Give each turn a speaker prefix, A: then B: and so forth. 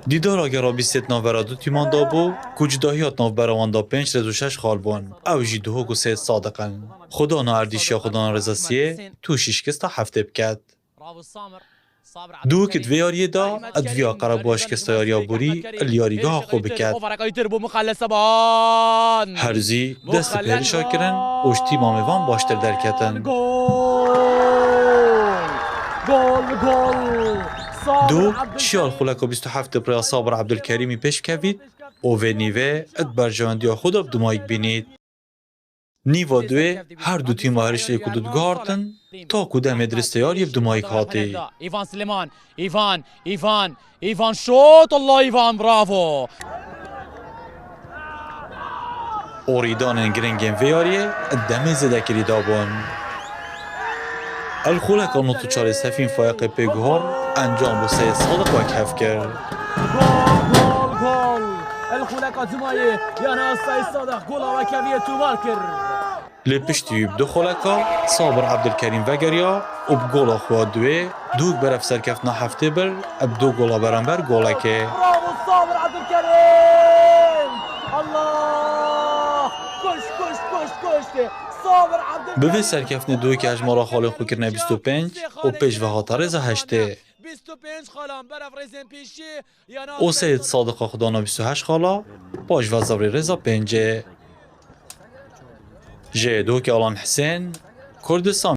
A: دیدار اگر بیست نوبرا دو تیمان دابو کجداهیات نوبروان دا 5 رز و 6 خال بون او جی دو و سید صادقن خدا نا اردیش یا خدا نا رزاسیه تو شیشکست تا هفته بکد دو کت ویاریه دا ادویا قرار باش کستا یاریا بوری الیاریگاه خوب بکد هرزی دست پهر شاکرن اوشتی مامیوان باشتر درکتن دو شیال خلک و 27 برای صابر عبدالکریمی پیش کوید او و نیوه ادبر جواندیا خود اب دمایک بینید نیوا دوی هر دو تیم هرش لیکو دودگارتن تا کده مدرسه یاری اب دمایک هاتی
B: ایوان سلیمان ایوان شوت الله ایوان براوو
A: اوریدان گرنگین ویاریه دمی زده کری دابون الخلک آنو تو چال سفین فایق پیگوهار انجام با سید صادق وک هف کرد
B: گل الخلک آزمایی یعنی سید صادق گل وکویه تو مارکر
A: لپشتی دو خلکا صابر عبدالکریم وگریا اب گولا خواه دوی دوگ برف سرکفت هفته بر اب دو گولا برانبر گولکه
B: برافو صابر عبدالکریم الله کشت صابر عبدالکریم
A: به سرکفت دوی که اجمالا خال خو کرنه 25 و پیش و هاتا رزا هشته
B: 25 خالم برف رزن پیشی
A: او سید صادق خدانا 28 خالا باش و زبری رزا 5 جه دو که آلان حسین کردستان